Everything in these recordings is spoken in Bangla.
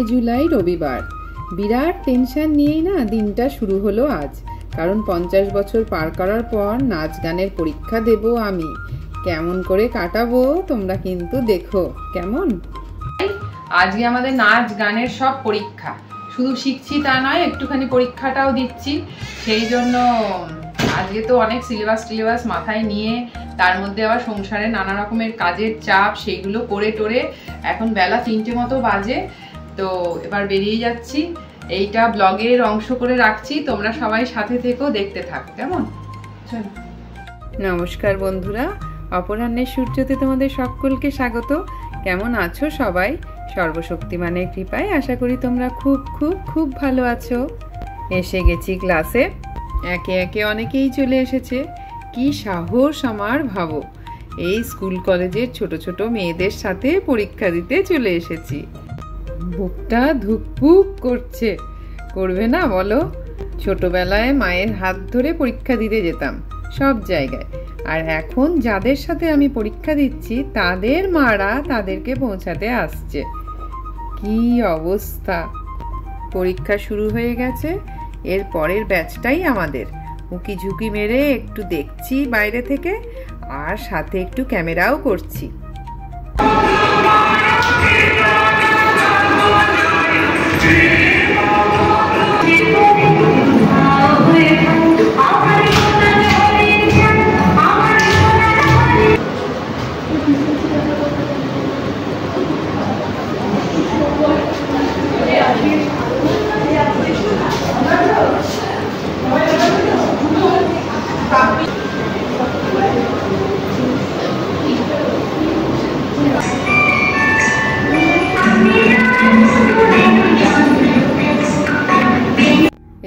জুলাই রবিবার। বিরাট টেনশন নিয়েই না দিনটা শুরু হলো আজ, কারণ 50 বছর পার করার পর নাচ গানের পরীক্ষা দেব আমি। কেমন করে কাটাবো তোমরা কিন্তু দেখো কেমন। আজকে আমাদের নাচ গানের সব পরীক্ষা, শুধু শিখছি তা নয়, একটুখানি পরীক্ষাটাও দিচ্ছি। সেই জন্য আজকে তো অনেক সিলেবাস মাথায় নিয়ে, তার মধ্যে আবার সংসারে নানা রকমের কাজের চাপ, সেইগুলো করে টোরে এখন বেলা 3টে মতো বাজে। তো এবার বেরিয়ে যাচ্ছি, এইটা ব্লগের অংশ করে রাখছি, তোমরা সবাই সাথে থেকো, দেখতে থাক কেমন। চলো। নমস্কার বন্ধুরা, অপরাহ্নের সূর্যতে তোমাদের সকলকে স্বাগত। কেমন আছো সবাই? সর্বশক্তিমানের কৃপায় আশা করি তোমরা খুব খুব খুব ভালো আছো। এসে গেছি ক্লাসে, একে একে অনেকেই চলে এসেছে। কি সাহস আমার, ভাবো এই স্কুল কলেজের ছোট ছোট মেয়েদের সাথে পরীক্ষা দিতে চলে এসেছি। বুকটা ধুকপুক করছে, করবে না বলো? ছোটবেলায় মায়ের হাত ধরে পরীক্ষা দিতে যেতাম সব জায়গায়, আর এখন যাদের সাথে আমি পরীক্ষা দিচ্ছি তাদের মারা তাদেরকে পৌঁছাতে আসছে। কি অবস্থা! পরীক্ষা শুরু হয়ে গেছে, এর পরের ব্যাচটাই আমাদের। উকি ঝুঁকি মেরে একটু দেখছি বাইরে থেকে, আর সাথে একটু ক্যামেরাও করছি।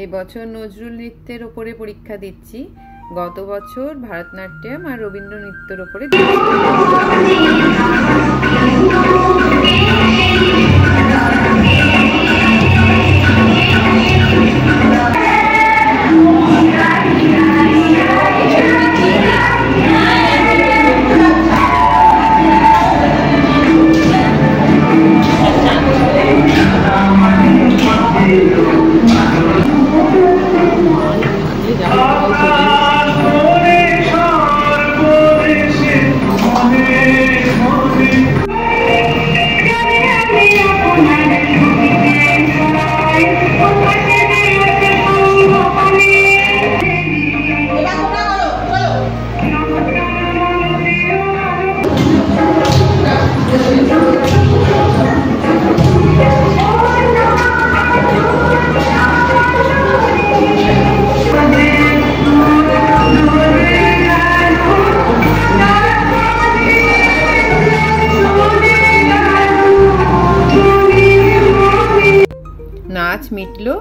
এবছর নজরুল নৃত্যের ওপরে পরীক্ষা দিচ্ছি, গত বছর ভারতনাট্যম আর রবীন্দ্র নৃত্যের ওপরে দিচ্ছি। নাচ মিটলো,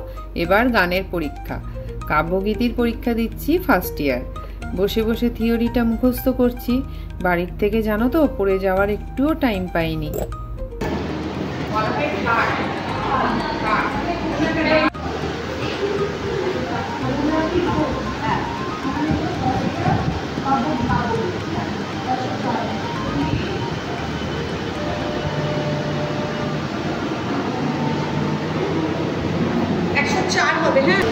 এবার গানের পরীক্ষা। কাব্যগীতির পরীক্ষা দিচ্ছি ফার্স্ট ইয়ার। বসে বসে থিওরিটা মুখস্থ করছি। বাড়ির থেকে জানো তো পড়ে যাওয়ার একটুও টাইম পাইনি। হবে হ্যাঁ।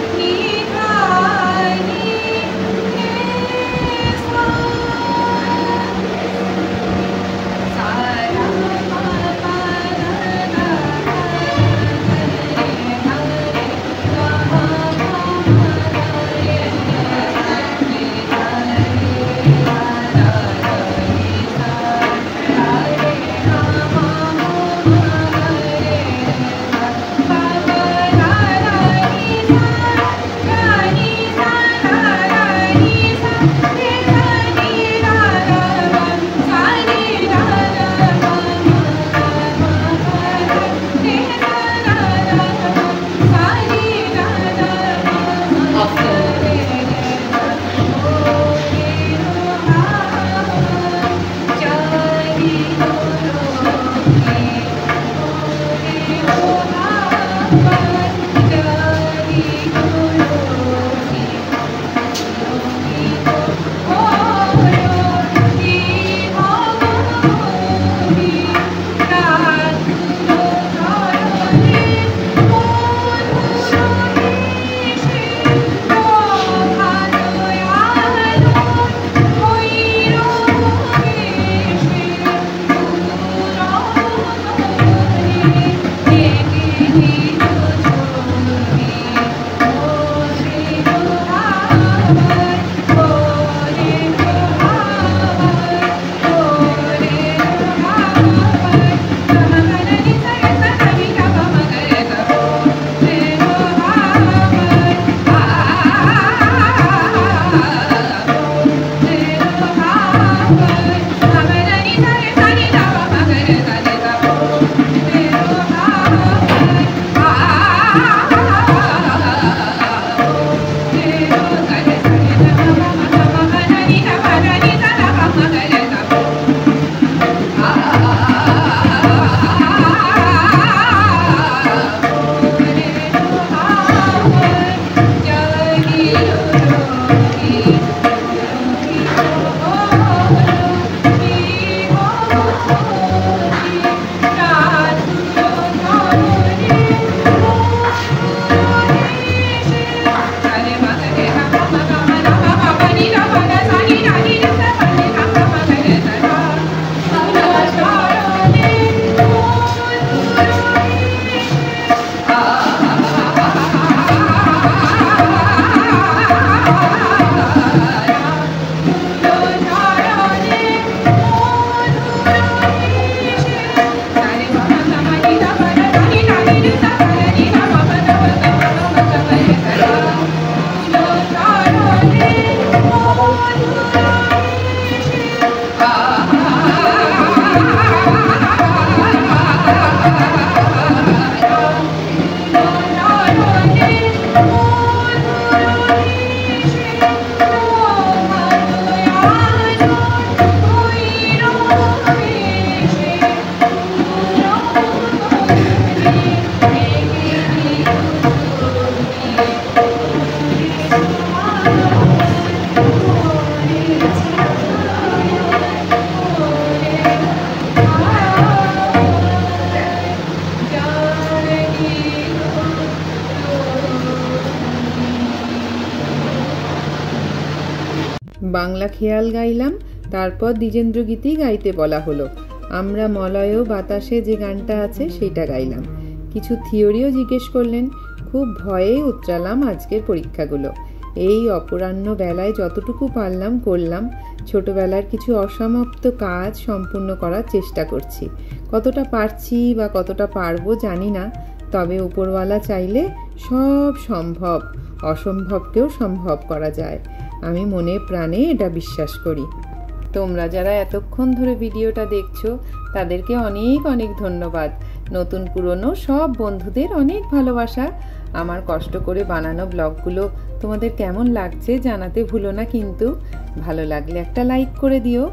বাংলা খেয়াল গাইলাম, তারপর দ্বিজেন্দ্র গীতি গাইতে বলা হলো। আমরা মলয় বাতাসে যে গানটা আছে সেটা গাইলাম। কিছু থিওরিও জিজ্ঞেস করলেন। খুব ভয়ে উতরালাম আজকের পরীক্ষাগুলো। এই অপরাহ্ন বেলায় যতটুকু পারলাম করলাম। ছোটবেলার কিছু অসমাপ্ত কাজ সম্পূর্ণ করার চেষ্টা করছি। কতটা পারছি বা কতটা পারবো জানি না, তবে উপরওয়ালা চাইলে সব সম্ভব, অসম্ভবকেও সম্ভব করা যায়। আমি মনে প্রাণে এটা বিশ্বাস করি। তোমরা যারা এতক্ষণ ধরে ভিডিওটা দেখছো তাদেরকে অনেক অনেক ধন্যবাদ। নতুন পুরনো সব বন্ধুদের অনেক ভালোবাসা। আমার কষ্ট করে বানানো ব্লগগুলো তোমাদের কেমন লাগছে জানাতে ভুলো না কিন্তু। ভালো লাগলে একটা লাইক করে দিও।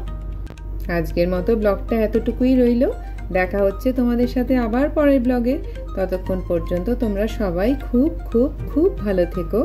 আজকের মতো ব্লগটা এতটুকুই রইল। দেখা হচ্ছে তোমাদের সাথে আবার পরের ব্লগে। ততক্ষণ পর্যন্ত তোমরা সবাই খুব খুব খুব ভালো থেকো।